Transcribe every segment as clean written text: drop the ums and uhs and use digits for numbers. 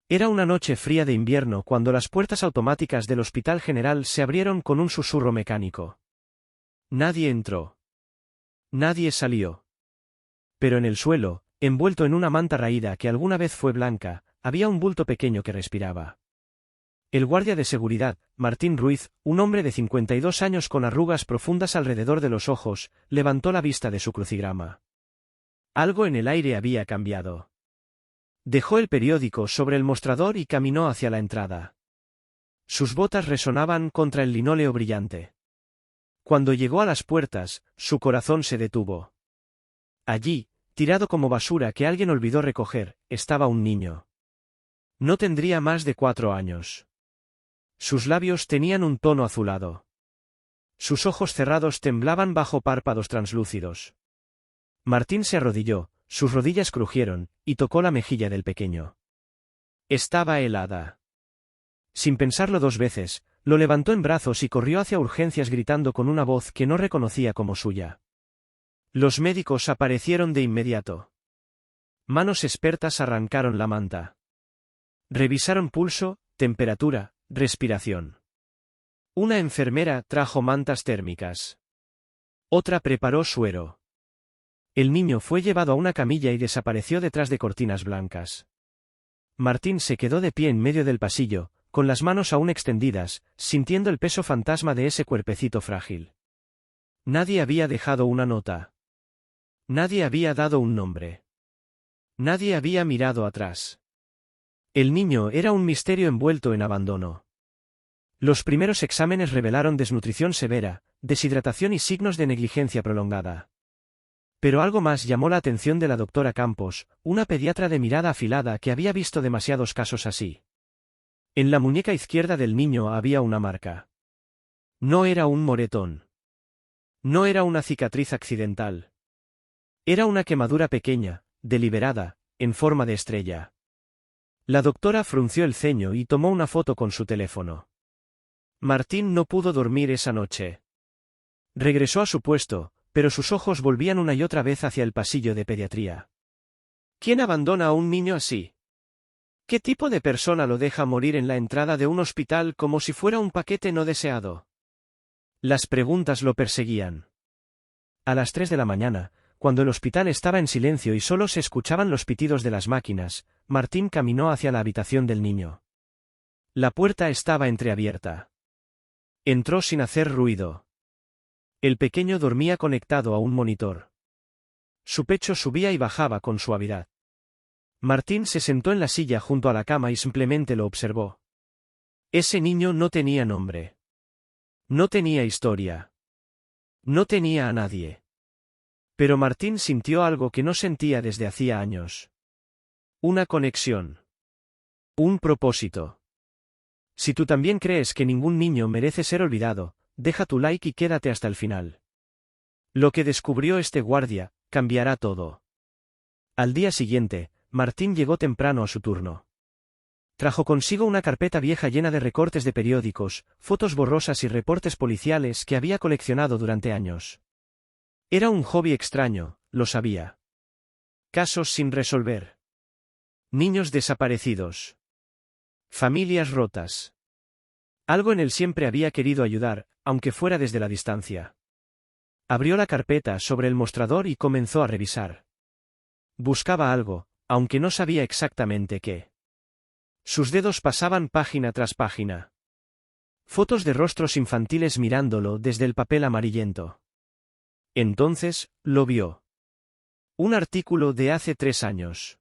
Era una noche fría de invierno cuando las puertas automáticas del Hospital General se abrieron con un susurro mecánico. Nadie entró. Nadie salió. Pero en el suelo, envuelto en una manta raída que alguna vez fue blanca, había un bulto pequeño que respiraba. El guardia de seguridad, Martín Ruiz, un hombre de 52 años con arrugas profundas alrededor de los ojos, levantó la vista de su crucigrama. Algo en el aire había cambiado. Dejó el periódico sobre el mostrador y caminó hacia la entrada. Sus botas resonaban contra el linóleo brillante. Cuando llegó a las puertas, su corazón se detuvo. Allí, tirado como basura que alguien olvidó recoger, estaba un niño. No tendría más de 4 años. Sus labios tenían un tono azulado. Sus ojos cerrados temblaban bajo párpados translúcidos. Martín se arrodilló, sus rodillas crujieron, y tocó la mejilla del pequeño. Estaba helada. Sin pensarlo 2 veces, lo levantó en brazos y corrió hacia urgencias gritando con una voz que no reconocía como suya. Los médicos aparecieron de inmediato. Manos expertas arrancaron la manta. Revisaron pulso, temperatura, respiración. Una enfermera trajo mantas térmicas. Otra preparó suero. El niño fue llevado a una camilla y desapareció detrás de cortinas blancas. Martín se quedó de pie en medio del pasillo, con las manos aún extendidas, sintiendo el peso fantasma de ese cuerpecito frágil. Nadie había dejado una nota. Nadie había dado un nombre. Nadie había mirado atrás. El niño era un misterio envuelto en abandono. Los primeros exámenes revelaron desnutrición severa, deshidratación y signos de negligencia prolongada. Pero algo más llamó la atención de la doctora Campos, una pediatra de mirada afilada que había visto demasiados casos así. En la muñeca izquierda del niño había una marca. No era un moretón. No era una cicatriz accidental. Era una quemadura pequeña, deliberada, en forma de estrella. La doctora frunció el ceño y tomó una foto con su teléfono. Martín no pudo dormir esa noche. Regresó a su puesto, pero sus ojos volvían una y otra vez hacia el pasillo de pediatría. ¿Quién abandona a un niño así? ¿Qué tipo de persona lo deja morir en la entrada de un hospital como si fuera un paquete no deseado? Las preguntas lo perseguían. A las 3 de la mañana, cuando el hospital estaba en silencio y solo se escuchaban los pitidos de las máquinas, Martín caminó hacia la habitación del niño. La puerta estaba entreabierta. Entró sin hacer ruido. El pequeño dormía conectado a un monitor. Su pecho subía y bajaba con suavidad. Martín se sentó en la silla junto a la cama y simplemente lo observó. Ese niño no tenía nombre. No tenía historia. No tenía a nadie. Pero Martín sintió algo que no sentía desde hacía años. Una conexión. Un propósito. Si tú también crees que ningún niño merece ser olvidado, deja tu like y quédate hasta el final. Lo que descubrió este guardia, cambiará todo. Al día siguiente, Martín llegó temprano a su turno. Trajo consigo una carpeta vieja llena de recortes de periódicos, fotos borrosas y reportes policiales que había coleccionado durante años. Era un hobby extraño, lo sabía. Casos sin resolver. Niños desaparecidos. Familias rotas. Algo en él siempre había querido ayudar, aunque fuera desde la distancia. Abrió la carpeta sobre el mostrador y comenzó a revisar. Buscaba algo, aunque no sabía exactamente qué. Sus dedos pasaban página tras página. Fotos de rostros infantiles mirándolo desde el papel amarillento. Entonces, lo vio. Un artículo de hace 3 años.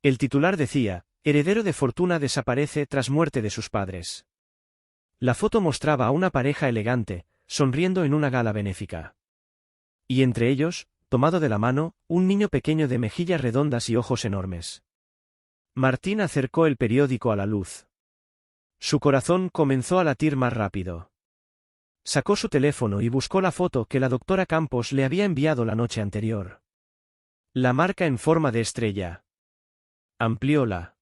El titular decía, heredero de fortuna desaparece tras muerte de sus padres. La foto mostraba a una pareja elegante, sonriendo en una gala benéfica. Y entre ellos, tomado de la mano, un niño pequeño de mejillas redondas y ojos enormes. Martín acercó el periódico a la luz. Su corazón comenzó a latir más rápido. Sacó su teléfono y buscó la foto que la doctora Campos le había enviado la noche anterior. La marca en forma de estrella. Amplió la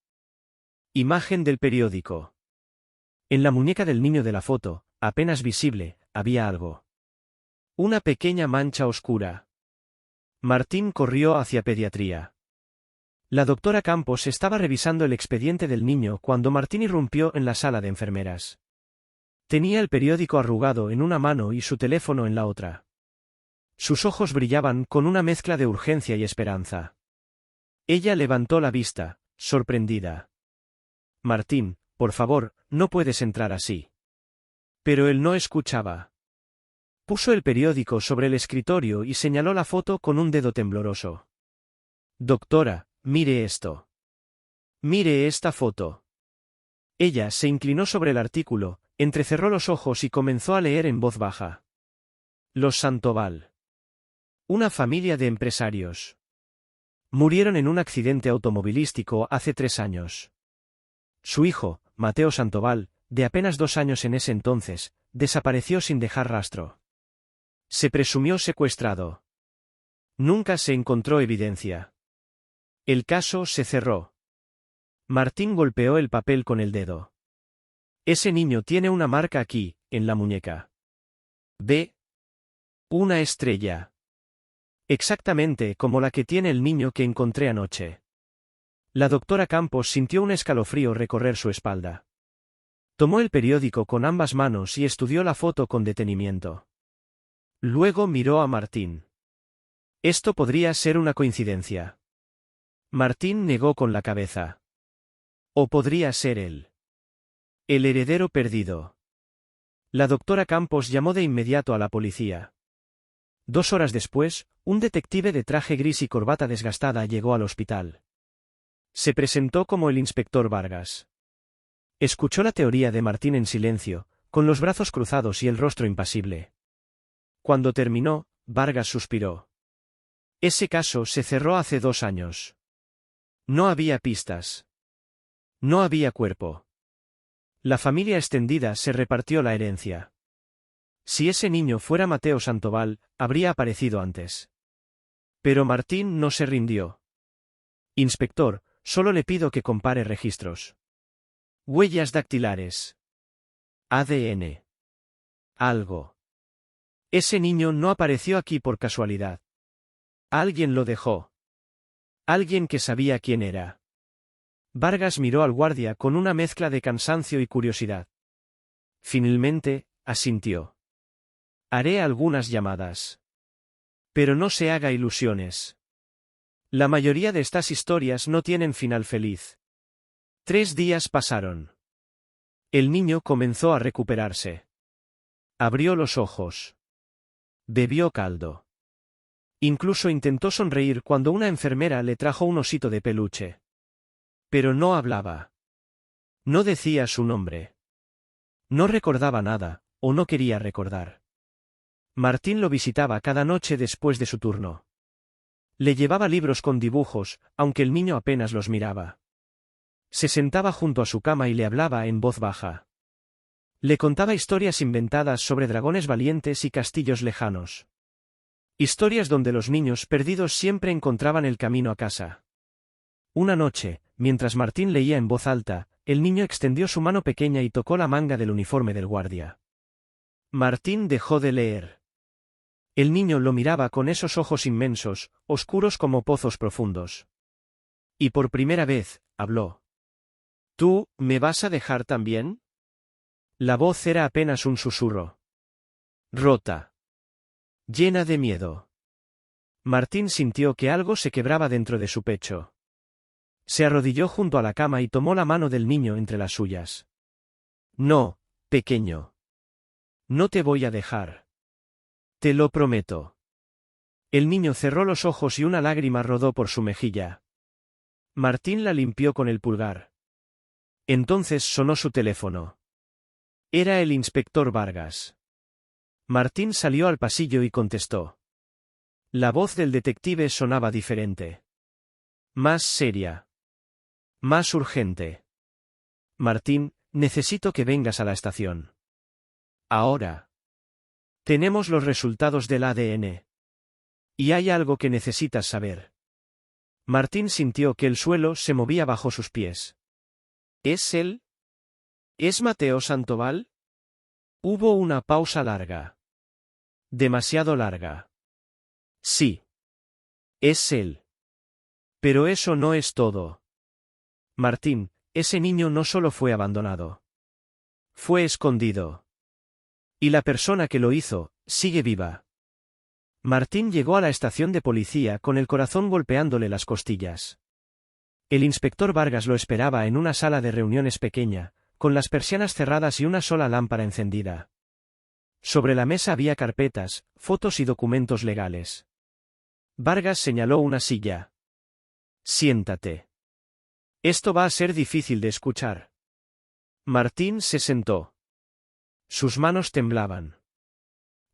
imagen del periódico. En la muñeca del niño de la foto, apenas visible, había algo. Una pequeña mancha oscura. Martín corrió hacia pediatría. La doctora Campos estaba revisando el expediente del niño cuando Martín irrumpió en la sala de enfermeras. Tenía el periódico arrugado en una mano y su teléfono en la otra. Sus ojos brillaban con una mezcla de urgencia y esperanza. Ella levantó la vista, sorprendida. Martín, por favor, no puedes entrar así. Pero él no escuchaba. Puso el periódico sobre el escritorio y señaló la foto con un dedo tembloroso. Doctora, mire esto. Mire esta foto. Ella se inclinó sobre el artículo, entrecerró los ojos y comenzó a leer en voz baja. Los Santoval. Una familia de empresarios. Murieron en un accidente automovilístico hace 3 años. Su hijo, Mateo Santoval, de apenas 2 años en ese entonces, desapareció sin dejar rastro. Se presumió secuestrado. Nunca se encontró evidencia. El caso se cerró. Martín golpeó el papel con el dedo. Ese niño tiene una marca aquí, en la muñeca. ¿Ve? Una estrella. Exactamente como la que tiene el niño que encontré anoche. La doctora Campos sintió un escalofrío recorrer su espalda. Tomó el periódico con ambas manos y estudió la foto con detenimiento. Luego miró a Martín. Esto podría ser una coincidencia. Martín negó con la cabeza. O podría ser él. El heredero perdido. La doctora Campos llamó de inmediato a la policía. 2 horas después, un detective de traje gris y corbata desgastada llegó al hospital. Se presentó como el inspector Vargas. Escuchó la teoría de Martín en silencio, con los brazos cruzados y el rostro impasible. Cuando terminó, Vargas suspiró. Ese caso se cerró hace 2 años. No había pistas. No había cuerpo. La familia extendida se repartió la herencia. Si ese niño fuera Mateo Santoval, habría aparecido antes. Pero Martín no se rindió. Inspector, solo le pido que compare registros. Huellas dactilares. ADN. Algo. Ese niño no apareció aquí por casualidad. Alguien lo dejó. Alguien que sabía quién era. Vargas miró al guardia con una mezcla de cansancio y curiosidad. Finalmente, asintió. Haré algunas llamadas. Pero no se haga ilusiones. La mayoría de estas historias no tienen final feliz. 3 días pasaron. El niño comenzó a recuperarse. Abrió los ojos. Bebió caldo. Incluso intentó sonreír cuando una enfermera le trajo un osito de peluche. Pero no hablaba. No decía su nombre. No recordaba nada, o no quería recordar. Martín lo visitaba cada noche después de su turno. Le llevaba libros con dibujos, aunque el niño apenas los miraba. Se sentaba junto a su cama y le hablaba en voz baja. Le contaba historias inventadas sobre dragones valientes y castillos lejanos. Historias donde los niños perdidos siempre encontraban el camino a casa. Una noche, mientras Martín leía en voz alta, el niño extendió su mano pequeña y tocó la manga del uniforme del guardia. Martín dejó de leer. El niño lo miraba con esos ojos inmensos, oscuros como pozos profundos. Y por primera vez, habló. ¿Tú, me vas a dejar también? La voz era apenas un susurro. Rota. Llena de miedo. Martín sintió que algo se quebraba dentro de su pecho. Se arrodilló junto a la cama y tomó la mano del niño entre las suyas. No, pequeño. No te voy a dejar. Te lo prometo. El niño cerró los ojos y una lágrima rodó por su mejilla. Martín la limpió con el pulgar. Entonces sonó su teléfono. Era el inspector Vargas. Martín salió al pasillo y contestó. La voz del detective sonaba diferente. Más seria. Más urgente. Martín, necesito que vengas a la estación. Ahora. Tenemos los resultados del ADN. Y hay algo que necesitas saber. Martín sintió que el suelo se movía bajo sus pies. ¿Es él? ¿Es Mateo Santoval? Hubo una pausa larga. Demasiado larga. Sí. Es él. Pero eso no es todo. Martín, ese niño no solo fue abandonado. Fue escondido. Y la persona que lo hizo, sigue viva. Martín llegó a la estación de policía con el corazón golpeándole las costillas. El inspector Vargas lo esperaba en una sala de reuniones pequeña, con las persianas cerradas y una sola lámpara encendida. Sobre la mesa había carpetas, fotos y documentos legales. Vargas señaló una silla. Siéntate. Esto va a ser difícil de escuchar. Martín se sentó. Sus manos temblaban.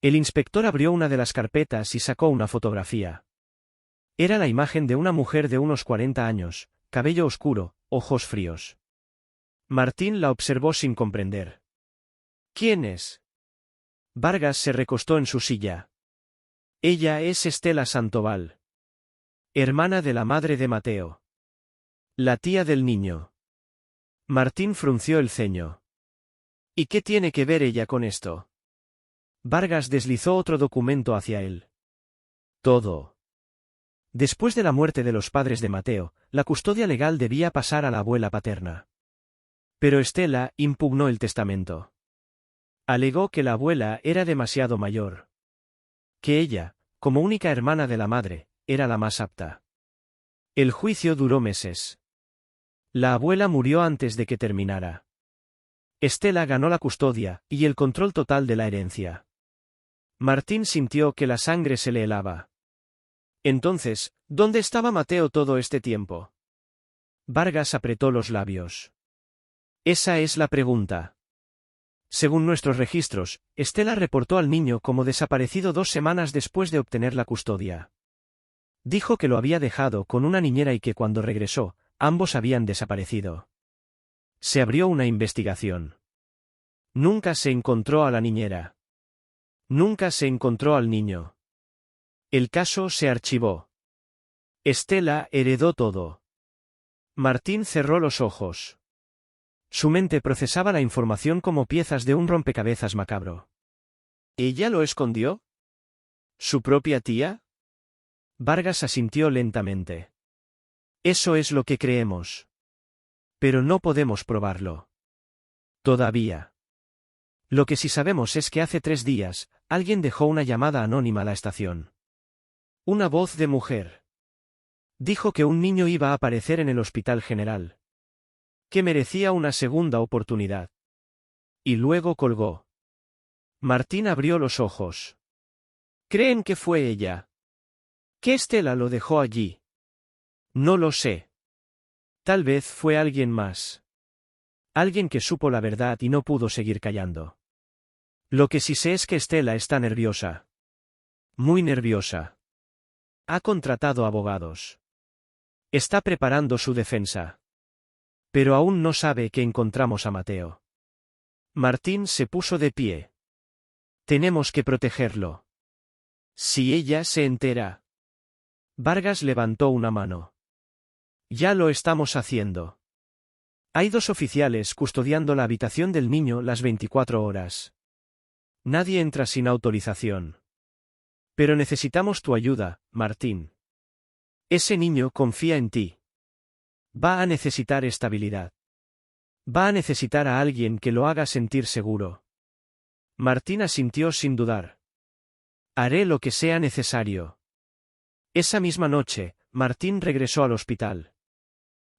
El inspector abrió una de las carpetas y sacó una fotografía. Era la imagen de una mujer de unos 40 años, cabello oscuro, ojos fríos. Martín la observó sin comprender. ¿Quién es? Vargas se recostó en su silla. Ella es Estela Santoval. Hermana de la madre de Mateo. La tía del niño. Martín frunció el ceño. ¿Y qué tiene que ver ella con esto? Vargas deslizó otro documento hacia él. Todo. Después de la muerte de los padres de Mateo, la custodia legal debía pasar a la abuela paterna. Pero Estela impugnó el testamento. Alegó que la abuela era demasiado mayor. Que ella, como única hermana de la madre, era la más apta. El juicio duró meses. La abuela murió antes de que terminara. Estela ganó la custodia y el control total de la herencia. Martín sintió que la sangre se le helaba. Entonces, ¿dónde estaba Mateo todo este tiempo? Vargas apretó los labios. Esa es la pregunta. Según nuestros registros, Estela reportó al niño como desaparecido 2 semanas después de obtener la custodia. Dijo que lo había dejado con una niñera y que cuando regresó, ambos habían desaparecido. Se abrió una investigación. Nunca se encontró a la niñera. Nunca se encontró al niño. El caso se archivó. Estela heredó todo. Martín cerró los ojos. Su mente procesaba la información como piezas de un rompecabezas macabro. ¿Ella lo escondió? ¿Su propia tía? Vargas asintió lentamente. Eso es lo que creemos. Pero no podemos probarlo. Todavía. Lo que sí sabemos es que hace 3 días, alguien dejó una llamada anónima a la estación. Una voz de mujer. Dijo que un niño iba a aparecer en el Hospital General. Que merecía una segunda oportunidad. Y luego colgó. Martín abrió los ojos. ¿Creen que fue ella? ¿Que Estela lo dejó allí? No lo sé. Tal vez fue alguien más. Alguien que supo la verdad y no pudo seguir callando. Lo que sí sé es que Estela está nerviosa. Muy nerviosa. Ha contratado abogados. Está preparando su defensa. Pero aún no sabe que encontramos a Mateo. Martín se puso de pie. Tenemos que protegerlo. Si ella se entera. Vargas levantó una mano. Ya lo estamos haciendo. Hay 2 oficiales custodiando la habitación del niño las 24 horas. Nadie entra sin autorización. Pero necesitamos tu ayuda, Martín. Ese niño confía en ti. Va a necesitar estabilidad. Va a necesitar a alguien que lo haga sentir seguro. Martín asintió sin dudar. Haré lo que sea necesario. Esa misma noche, Martín regresó al hospital.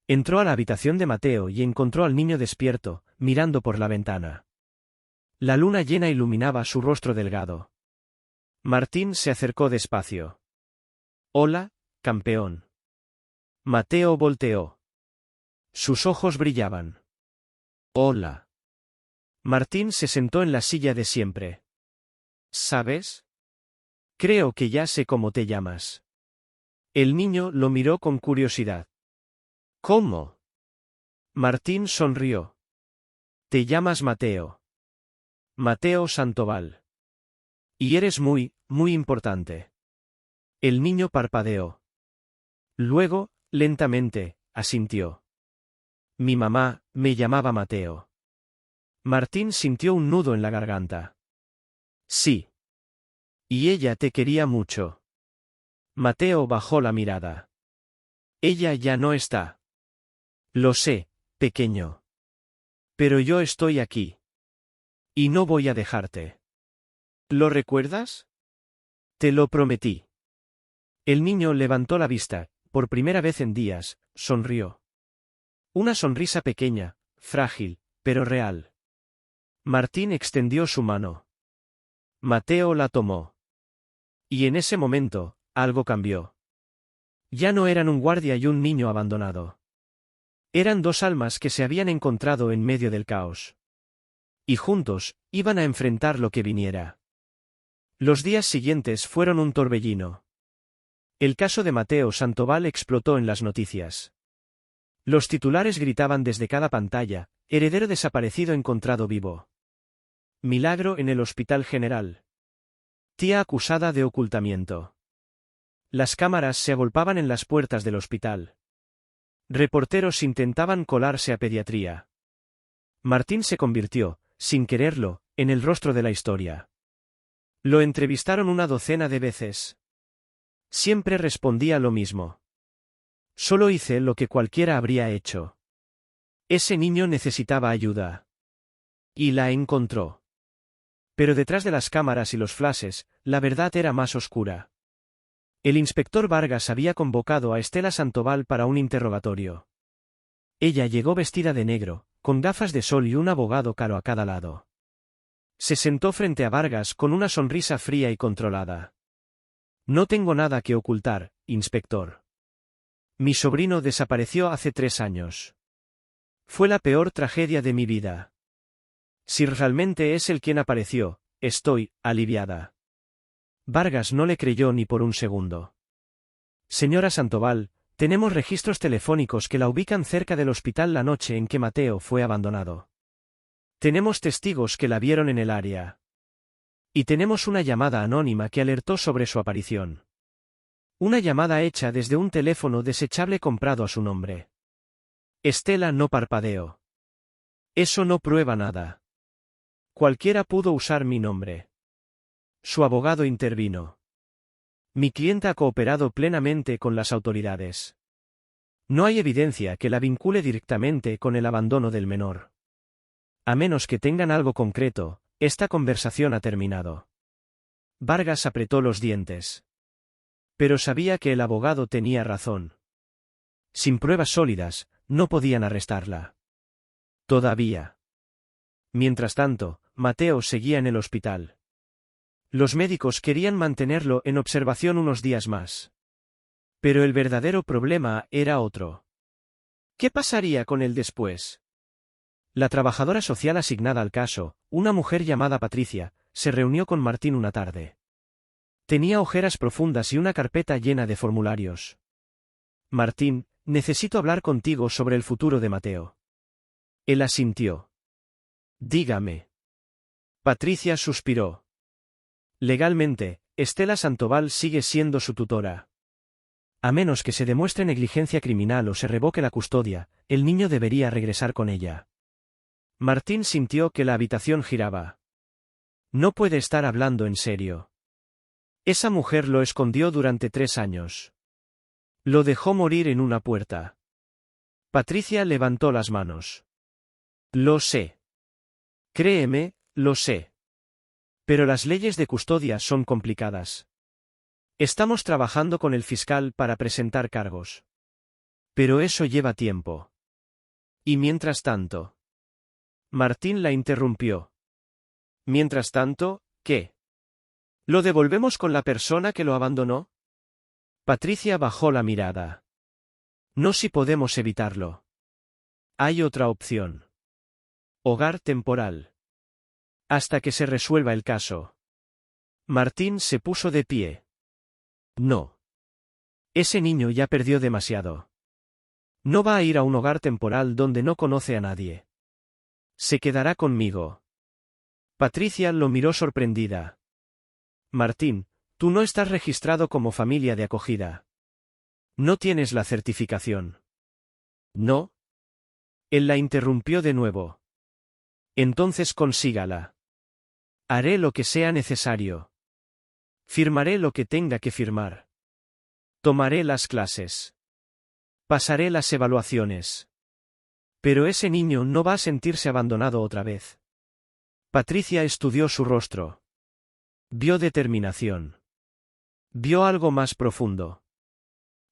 Entró a la habitación de Mateo y encontró al niño despierto, mirando por la ventana. La luna llena iluminaba su rostro delgado. Martín se acercó despacio. Hola, campeón. Mateo volteó. Sus ojos brillaban. Hola. Martín se sentó en la silla de siempre. ¿Sabes? Creo que ya sé cómo te llamas. El niño lo miró con curiosidad. ¿Cómo? Martín sonrió. Te llamas Mateo. Mateo Santoval. Y eres muy, muy importante. El niño parpadeó. Luego, lentamente, asintió. Mi mamá me llamaba Mateo. Martín sintió un nudo en la garganta. Sí. Y ella te quería mucho. Mateo bajó la mirada. Ella ya no está. Lo sé, pequeño. Pero yo estoy aquí. Y no voy a dejarte. ¿Lo recuerdas? Te lo prometí. El niño levantó la vista, por primera vez en días, sonrió. Una sonrisa pequeña, frágil, pero real. Martín extendió su mano. Mateo la tomó. Y en ese momento, algo cambió. Ya no eran un guardia y un niño abandonado. Eran dos almas que se habían encontrado en medio del caos. Y juntos, iban a enfrentar lo que viniera. Los días siguientes fueron un torbellino. El caso de Mateo Santoval explotó en las noticias. Los titulares gritaban desde cada pantalla: heredero desaparecido encontrado vivo. Milagro en el Hospital General. Tía acusada de ocultamiento. Las cámaras se agolpaban en las puertas del hospital. Reporteros intentaban colarse a pediatría. Martín se convirtió, sin quererlo, en el rostro de la historia. Lo entrevistaron una docena de veces. Siempre respondía lo mismo. Solo hice lo que cualquiera habría hecho. Ese niño necesitaba ayuda. Y la encontró. Pero detrás de las cámaras y los flashes, la verdad era más oscura. El inspector Vargas había convocado a Estela Santoval para un interrogatorio. Ella llegó vestida de negro, con gafas de sol y un abogado caro a cada lado. Se sentó frente a Vargas con una sonrisa fría y controlada. No tengo nada que ocultar, inspector. Mi sobrino desapareció hace 3 años. Fue la peor tragedia de mi vida. Si realmente es él quien apareció, estoy aliviada. Vargas no le creyó ni por un segundo. Señora Santoval, tenemos registros telefónicos que la ubican cerca del hospital la noche en que Mateo fue abandonado. Tenemos testigos que la vieron en el área. Y tenemos una llamada anónima que alertó sobre su aparición. Una llamada hecha desde un teléfono desechable comprado a su nombre. Estela no parpadeó. Eso no prueba nada. Cualquiera pudo usar mi nombre. Su abogado intervino. Mi clienta ha cooperado plenamente con las autoridades. No hay evidencia que la vincule directamente con el abandono del menor. A menos que tengan algo concreto, esta conversación ha terminado. Vargas apretó los dientes. Pero sabía que el abogado tenía razón. Sin pruebas sólidas, no podían arrestarla. Todavía. Mientras tanto, Mateo seguía en el hospital. Los médicos querían mantenerlo en observación unos días más. Pero el verdadero problema era otro. ¿Qué pasaría con él después? La trabajadora social asignada al caso, una mujer llamada Patricia, se reunió con Martín una tarde. Tenía ojeras profundas y una carpeta llena de formularios. Martín, necesito hablar contigo sobre el futuro de Mateo. Él asintió. Dígame. Patricia suspiró. Legalmente, Estela Santoval sigue siendo su tutora. A menos que se demuestre negligencia criminal o se revoque la custodia, el niño debería regresar con ella. Martín sintió que la habitación giraba. No puede estar hablando en serio. Esa mujer lo escondió durante 3 años. Lo dejó morir en una puerta. Patricia levantó las manos. Lo sé. Créeme, lo sé. Pero las leyes de custodia son complicadas. Estamos trabajando con el fiscal para presentar cargos. Pero eso lleva tiempo. Y mientras tanto. Martín la interrumpió. Mientras tanto, ¿qué? ¿Lo devolvemos con la persona que lo abandonó? Patricia bajó la mirada. No si podemos evitarlo. Hay otra opción. Hogar temporal. Hasta que se resuelva el caso. Martín se puso de pie. No. Ese niño ya perdió demasiado. No va a ir a un hogar temporal donde no conoce a nadie. Se quedará conmigo. Patricia lo miró sorprendida. Martín, tú no estás registrado como familia de acogida. No tienes la certificación. ¿No? Él la interrumpió de nuevo. Entonces consígala. Haré lo que sea necesario. Firmaré lo que tenga que firmar. Tomaré las clases. Pasaré las evaluaciones. Pero ese niño no va a sentirse abandonado otra vez. Patricia estudió su rostro. Vio determinación. Vio algo más profundo.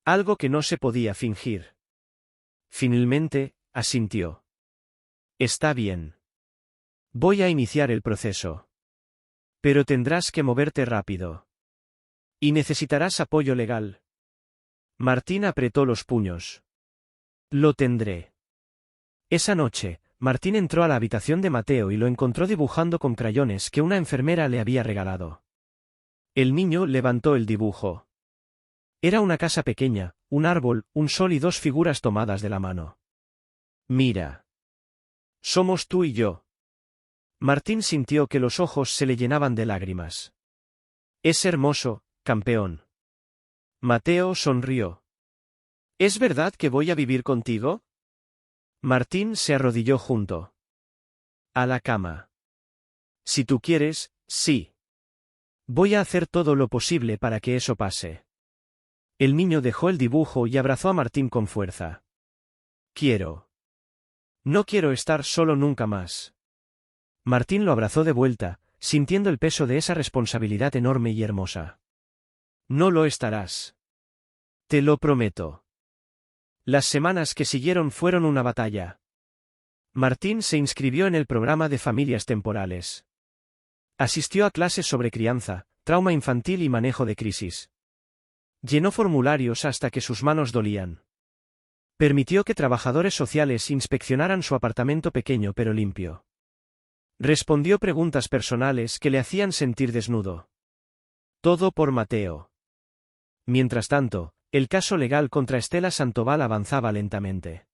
Algo que no se podía fingir. Finalmente, asintió. Está bien. Voy a iniciar el proceso. Pero tendrás que moverte rápido. Y necesitarás apoyo legal. Martín apretó los puños. Lo tendré. Esa noche, Martín entró a la habitación de Mateo y lo encontró dibujando con crayones que una enfermera le había regalado. El niño levantó el dibujo. Era una casa pequeña, un árbol, un sol y dos figuras tomadas de la mano. Mira. Somos tú y yo. Martín sintió que los ojos se le llenaban de lágrimas. Es hermoso, campeón. Mateo sonrió. ¿Es verdad que voy a vivir contigo? Martín se arrodilló junto a la cama. Si tú quieres, sí. Voy a hacer todo lo posible para que eso pase. El niño dejó el dibujo y abrazó a Martín con fuerza. Quiero. No quiero estar solo nunca más. Martín lo abrazó de vuelta, sintiendo el peso de esa responsabilidad enorme y hermosa. No lo estarás. Te lo prometo. Las semanas que siguieron fueron una batalla. Martín se inscribió en el programa de familias temporales. Asistió a clases sobre crianza, trauma infantil y manejo de crisis. Llenó formularios hasta que sus manos dolían. Permitió que trabajadores sociales inspeccionaran su apartamento pequeño pero limpio. Respondió preguntas personales que le hacían sentir desnudo. Todo por Mateo. Mientras tanto, el caso legal contra Estela Santoval avanzaba lentamente.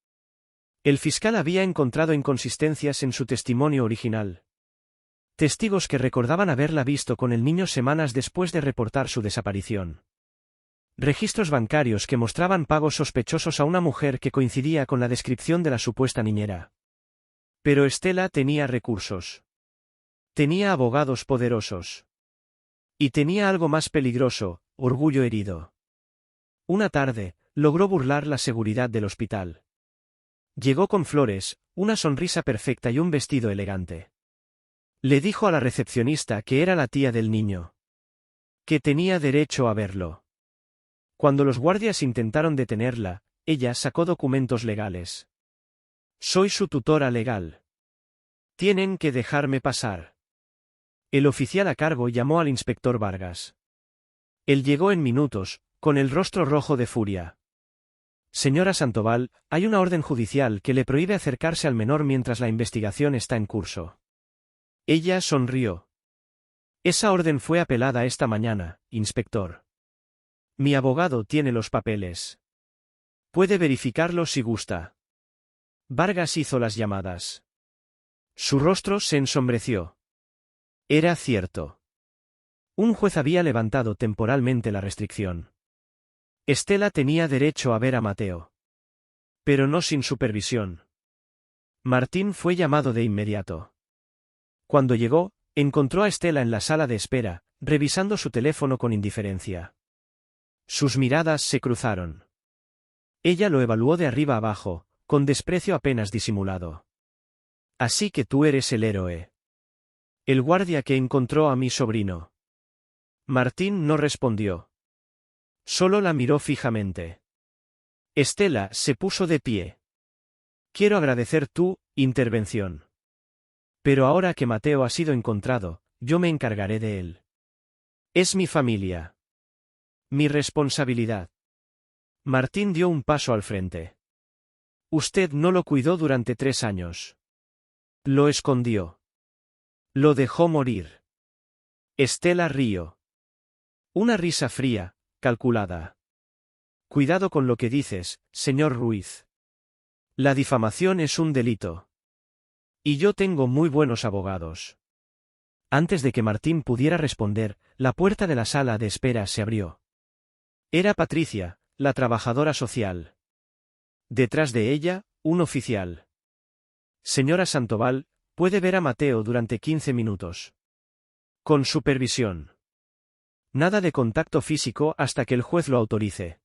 El fiscal había encontrado inconsistencias en su testimonio original. Testigos que recordaban haberla visto con el niño semanas después de reportar su desaparición. Registros bancarios que mostraban pagos sospechosos a una mujer que coincidía con la descripción de la supuesta niñera. Pero Estela tenía recursos. Tenía abogados poderosos. Y tenía algo más peligroso, orgullo herido. Una tarde, logró burlar la seguridad del hospital. Llegó con flores, una sonrisa perfecta y un vestido elegante. Le dijo a la recepcionista que era la tía del niño. Que tenía derecho a verlo. Cuando los guardias intentaron detenerla, ella sacó documentos legales. Soy su tutora legal. Tienen que dejarme pasar. El oficial a cargo llamó al inspector Vargas. Él llegó en minutos, con el rostro rojo de furia. Señora Santoval, hay una orden judicial que le prohíbe acercarse al menor mientras la investigación está en curso. Ella sonrió. Esa orden fue apelada esta mañana, inspector. Mi abogado tiene los papeles. Puede verificarlo si gusta. Vargas hizo las llamadas. Su rostro se ensombreció. Era cierto. Un juez había levantado temporalmente la restricción. Estela tenía derecho a ver a Mateo. Pero no sin supervisión. Martín fue llamado de inmediato. Cuando llegó, encontró a Estela en la sala de espera, revisando su teléfono con indiferencia. Sus miradas se cruzaron. Ella lo evaluó de arriba abajo, con desprecio apenas disimulado. Así que tú eres el héroe. El guardia que encontró a mi sobrino. Martín no respondió. Solo la miró fijamente. Estela se puso de pie. Quiero agradecer tu intervención. Pero ahora que Mateo ha sido encontrado, yo me encargaré de él. Es mi familia. Mi responsabilidad. Martín dio un paso al frente. Usted no lo cuidó durante 3 años. Lo escondió. Lo dejó morir. Estela rió. Una risa fría, calculada. Cuidado con lo que dices, señor Ruiz. La difamación es un delito. Y yo tengo muy buenos abogados. Antes de que Martín pudiera responder, la puerta de la sala de espera se abrió. Era Patricia, la trabajadora social. Detrás de ella, un oficial. Señora Santoval, puede ver a Mateo durante 15 minutos. Con supervisión. Nada de contacto físico hasta que el juez lo autorice.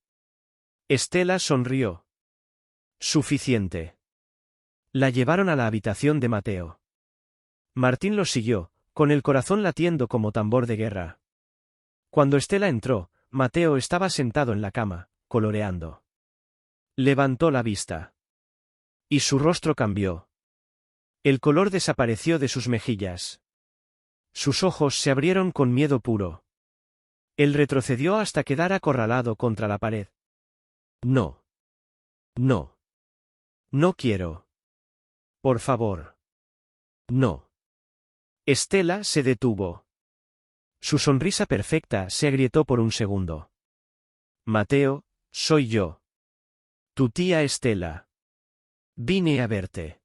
Estela sonrió. Suficiente. La llevaron a la habitación de Mateo. Martín los siguió, con el corazón latiendo como tambor de guerra. Cuando Estela entró, Mateo estaba sentado en la cama, coloreando. Levantó la vista. Y su rostro cambió. El color desapareció de sus mejillas. Sus ojos se abrieron con miedo puro. Él retrocedió hasta quedar acorralado contra la pared. No. No. No quiero. Por favor. No. Estela se detuvo. Su sonrisa perfecta se agrietó por un segundo. Mateo, soy yo. Tu tía Estela. Vine a verte.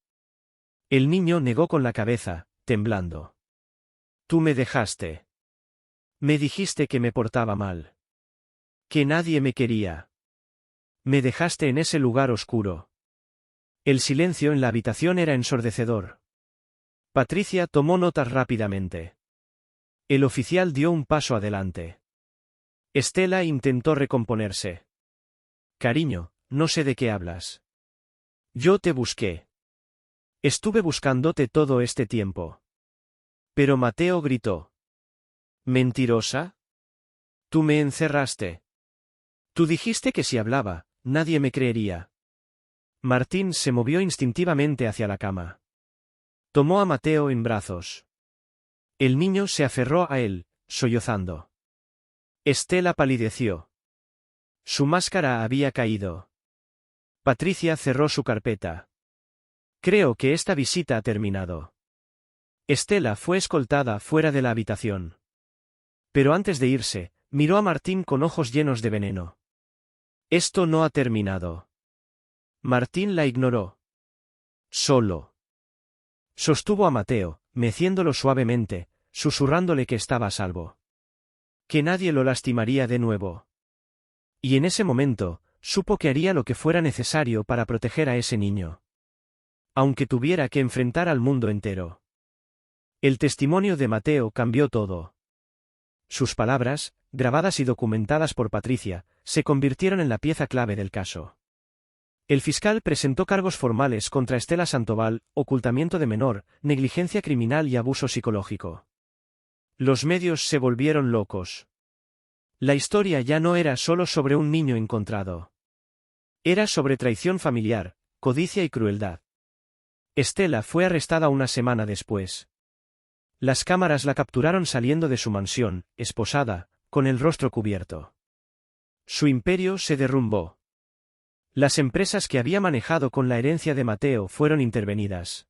El niño negó con la cabeza, temblando. Tú me dejaste. Me dijiste que me portaba mal. Que nadie me quería. Me dejaste en ese lugar oscuro. El silencio en la habitación era ensordecedor. Patricia tomó notas rápidamente. El oficial dio un paso adelante. Estela intentó recomponerse. Cariño, no sé de qué hablas. Yo te busqué. Estuve buscándote todo este tiempo. Pero Mateo gritó. ¿Mentirosa? Tú me encerraste. Tú dijiste que si hablaba, nadie me creería. Martín se movió instintivamente hacia la cama. Tomó a Mateo en brazos. El niño se aferró a él, sollozando. Estela palideció. Su máscara había caído. Patricia cerró su carpeta. Creo que esta visita ha terminado. Estela fue escoltada fuera de la habitación. Pero antes de irse, miró a Martín con ojos llenos de veneno. Esto no ha terminado. Martín la ignoró. Solo. Sostuvo a Mateo, meciéndolo suavemente, susurrándole que estaba a salvo. Que nadie lo lastimaría de nuevo. Y en ese momento, supo que haría lo que fuera necesario para proteger a ese niño. Aunque tuviera que enfrentar al mundo entero. El testimonio de Mateo cambió todo. Sus palabras, grabadas y documentadas por Patricia, se convirtieron en la pieza clave del caso. El fiscal presentó cargos formales contra Estela Sandoval, ocultamiento de menor, negligencia criminal y abuso psicológico. Los medios se volvieron locos. La historia ya no era solo sobre un niño encontrado. Era sobre traición familiar, codicia y crueldad. Estela fue arrestada una semana después. Las cámaras la capturaron saliendo de su mansión, esposada, con el rostro cubierto. Su imperio se derrumbó. Las empresas que había manejado con la herencia de Mateo fueron intervenidas.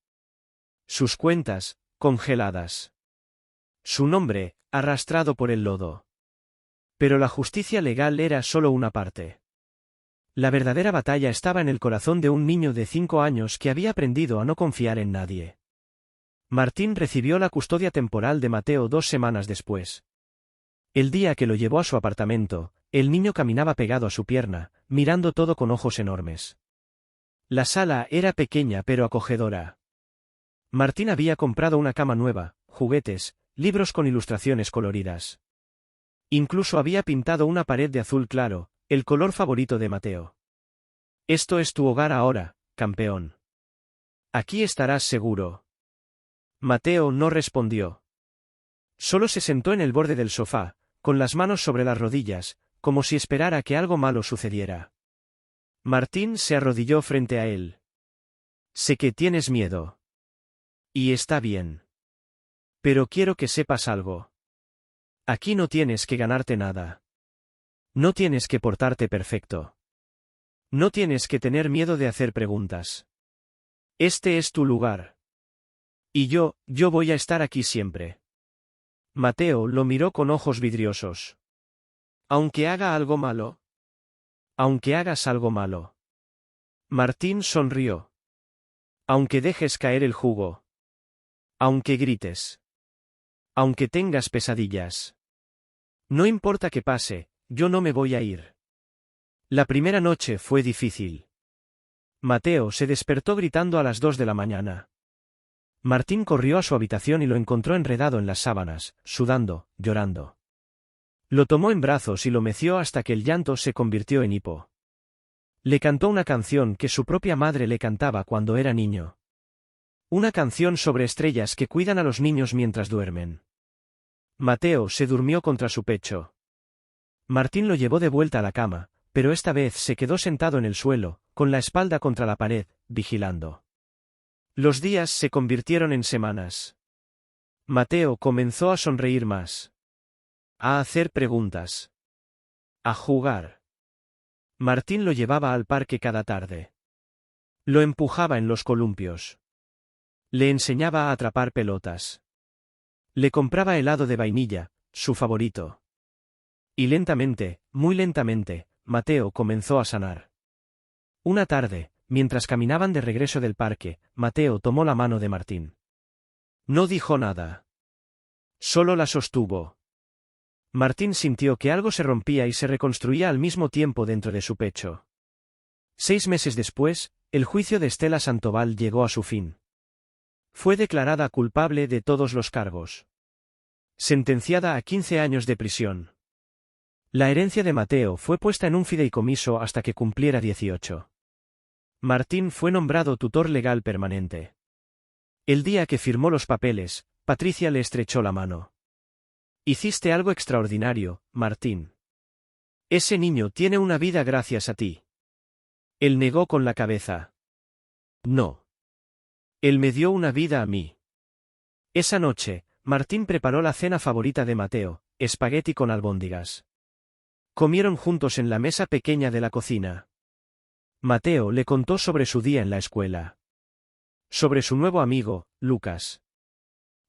Sus cuentas, congeladas. Su nombre, arrastrado por el lodo. Pero la justicia legal era solo una parte. La verdadera batalla estaba en el corazón de un niño de 5 años que había aprendido a no confiar en nadie. Martín recibió la custodia temporal de Mateo 2 semanas después. El día que lo llevó a su apartamento, el niño caminaba pegado a su pierna, mirando todo con ojos enormes. La sala era pequeña pero acogedora. Martín había comprado una cama nueva, juguetes, libros con ilustraciones coloridas. Incluso había pintado una pared de azul claro, el color favorito de Mateo. Esto es tu hogar ahora, campeón. Aquí estarás seguro. Mateo no respondió. Solo se sentó en el borde del sofá, con las manos sobre las rodillas, como si esperara que algo malo sucediera. Martín se arrodilló frente a él. Sé que tienes miedo. Y está bien. Pero quiero que sepas algo. Aquí no tienes que ganarte nada. No tienes que portarte perfecto. No tienes que tener miedo de hacer preguntas. Este es tu lugar. Y yo voy a estar aquí siempre. Mateo lo miró con ojos vidriosos. Aunque haga algo malo. Aunque hagas algo malo. Martín sonrió. Aunque dejes caer el jugo. Aunque grites. Aunque tengas pesadillas. No importa qué pase, yo no me voy a ir. La primera noche fue difícil. Mateo se despertó gritando a las 2 de la mañana. Martín corrió a su habitación y lo encontró enredado en las sábanas, sudando, llorando. Lo tomó en brazos y lo meció hasta que el llanto se convirtió en hipo. Le cantó una canción que su propia madre le cantaba cuando era niño. Una canción sobre estrellas que cuidan a los niños mientras duermen. Mateo se durmió contra su pecho. Martín lo llevó de vuelta a la cama, pero esta vez se quedó sentado en el suelo, con la espalda contra la pared, vigilando. Los días se convirtieron en semanas. Mateo comenzó a sonreír más. A hacer preguntas. A jugar. Martín lo llevaba al parque cada tarde. Lo empujaba en los columpios. Le enseñaba a atrapar pelotas. Le compraba helado de vainilla, su favorito. Y lentamente, muy lentamente, Mateo comenzó a sanar. Una tarde, mientras caminaban de regreso del parque, Mateo tomó la mano de Martín. No dijo nada. Solo la sostuvo. Martín sintió que algo se rompía y se reconstruía al mismo tiempo dentro de su pecho. 6 meses después, el juicio de Estela Santoval llegó a su fin. Fue declarada culpable de todos los cargos. Sentenciada a 15 años de prisión. La herencia de Mateo fue puesta en un fideicomiso hasta que cumpliera 18. Martín fue nombrado tutor legal permanente. El día que firmó los papeles, Patricia le estrechó la mano. Hiciste algo extraordinario, Martín. Ese niño tiene una vida gracias a ti. Él negó con la cabeza. No. Él me dio una vida a mí. Esa noche, Martín preparó la cena favorita de Mateo, espagueti con albóndigas. Comieron juntos en la mesa pequeña de la cocina. Mateo le contó sobre su día en la escuela. Sobre su nuevo amigo, Lucas.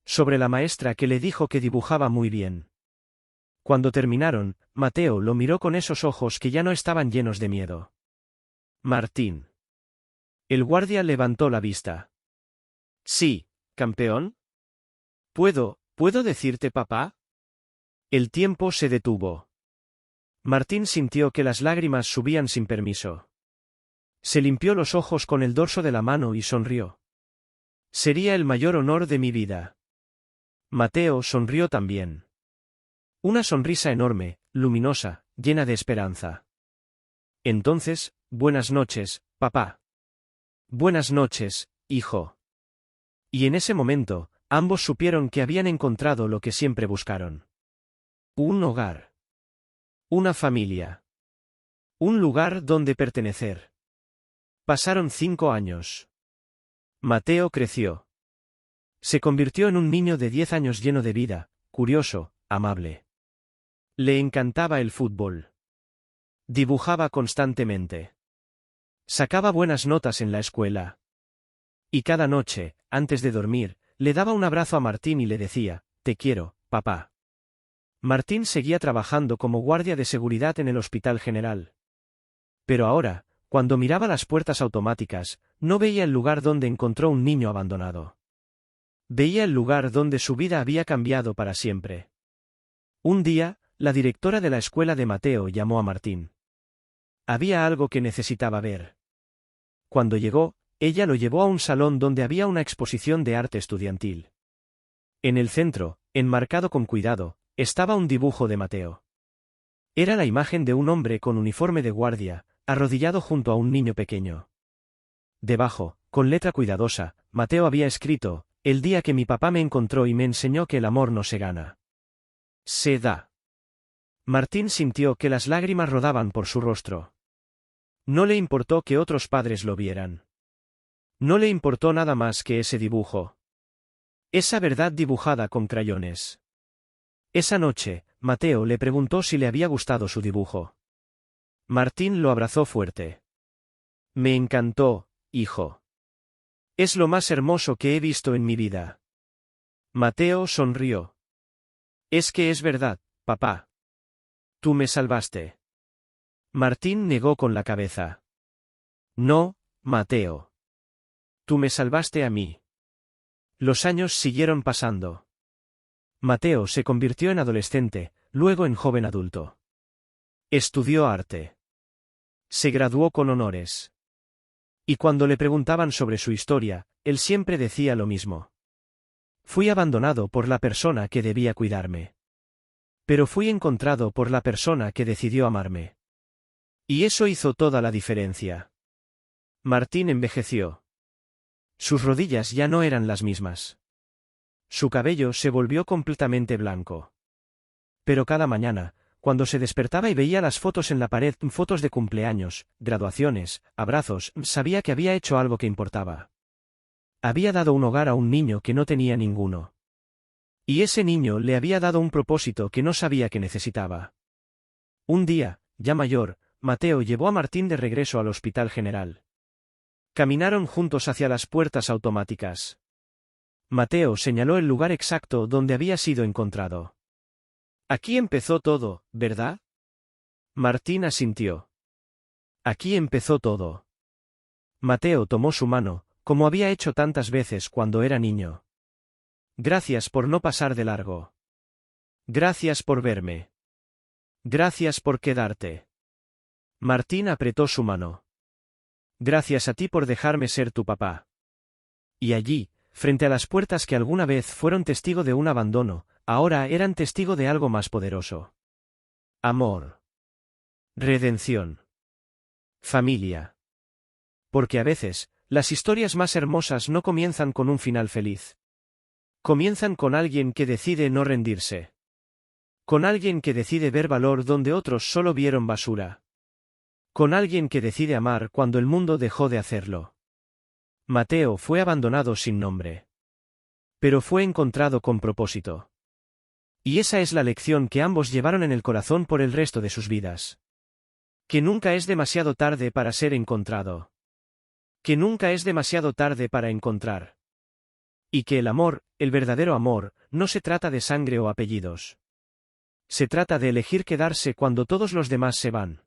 Sobre la maestra que le dijo que dibujaba muy bien. Cuando terminaron, Mateo lo miró con esos ojos que ya no estaban llenos de miedo. Martín. El guardia levantó la vista. Sí, campeón. ¿Puedo decirte papá? El tiempo se detuvo. Martín sintió que las lágrimas subían sin permiso. Se limpió los ojos con el dorso de la mano y sonrió. Sería el mayor honor de mi vida. Mateo sonrió también. Una sonrisa enorme, luminosa, llena de esperanza. Entonces, buenas noches, papá. Buenas noches, hijo. Y en ese momento, ambos supieron que habían encontrado lo que siempre buscaron. Un hogar. Una familia. Un lugar donde pertenecer. Pasaron 5 años. Mateo creció. Se convirtió en un niño de 10 años lleno de vida, curioso, amable. Le encantaba el fútbol. Dibujaba constantemente. Sacaba buenas notas en la escuela. Y cada noche, antes de dormir, le daba un abrazo a Martín y le decía, «Te quiero, papá». Martín seguía trabajando como guardia de seguridad en el Hospital General. Pero ahora, cuando miraba las puertas automáticas, no veía el lugar donde encontró un niño abandonado. Veía el lugar donde su vida había cambiado para siempre. Un día, la directora de la escuela de Mateo llamó a Martín. Había algo que necesitaba ver. Cuando llegó, ella lo llevó a un salón donde había una exposición de arte estudiantil. En el centro, enmarcado con cuidado, estaba un dibujo de Mateo. Era la imagen de un hombre con uniforme de guardia, arrodillado junto a un niño pequeño. Debajo, con letra cuidadosa, Mateo había escrito, «El día que mi papá me encontró y me enseñó que el amor no se gana. Se da». Martín sintió que las lágrimas rodaban por su rostro. No le importó que otros padres lo vieran. No le importó nada más que ese dibujo. Esa verdad dibujada con crayones. Esa noche, Mateo le preguntó si le había gustado su dibujo. Martín lo abrazó fuerte. Me encantó, hijo. Es lo más hermoso que he visto en mi vida. Mateo sonrió. Es que es verdad, papá. Tú me salvaste. Martín negó con la cabeza. No, Mateo. Tú me salvaste a mí. Los años siguieron pasando. Mateo se convirtió en adolescente, luego en joven adulto. Estudió arte. Se graduó con honores. Y cuando le preguntaban sobre su historia, él siempre decía lo mismo. Fui abandonado por la persona que debía cuidarme. Pero fui encontrado por la persona que decidió amarme. Y eso hizo toda la diferencia. Martín envejeció. Sus rodillas ya no eran las mismas. Su cabello se volvió completamente blanco. Pero cada mañana, cuando se despertaba y veía las fotos en la pared, fotos de cumpleaños, graduaciones, abrazos, sabía que había hecho algo que importaba. Había dado un hogar a un niño que no tenía ninguno. Y ese niño le había dado un propósito que no sabía que necesitaba. Un día, ya mayor, Mateo llevó a Martín de regreso al Hospital General. Caminaron juntos hacia las puertas automáticas. Mateo señaló el lugar exacto donde había sido encontrado. Aquí empezó todo, ¿verdad? Martín asintió. Aquí empezó todo. Mateo tomó su mano, como había hecho tantas veces cuando era niño. Gracias por no pasar de largo. Gracias por verme. Gracias por quedarte. Martín apretó su mano. Gracias a ti por dejarme ser tu papá. Y allí, frente a las puertas que alguna vez fueron testigo de un abandono, ahora eran testigo de algo más poderoso. Amor. Redención. Familia. Porque a veces, las historias más hermosas no comienzan con un final feliz. Comienzan con alguien que decide no rendirse. Con alguien que decide ver valor donde otros solo vieron basura. Con alguien que decide amar cuando el mundo dejó de hacerlo. Mateo fue abandonado sin nombre. Pero fue encontrado con propósito. Y esa es la lección que ambos llevaron en el corazón por el resto de sus vidas. Que nunca es demasiado tarde para ser encontrado. Que nunca es demasiado tarde para encontrar. Y que el amor, el verdadero amor, no se trata de sangre o apellidos. Se trata de elegir quedarse cuando todos los demás se van.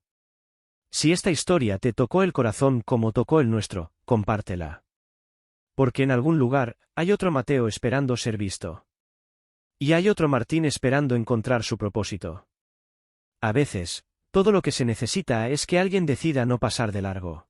Si esta historia te tocó el corazón como tocó el nuestro, compártela. Porque en algún lugar, hay otro Mateo esperando ser visto. Y hay otro Martín esperando encontrar su propósito. A veces, todo lo que se necesita es que alguien decida no pasar de largo.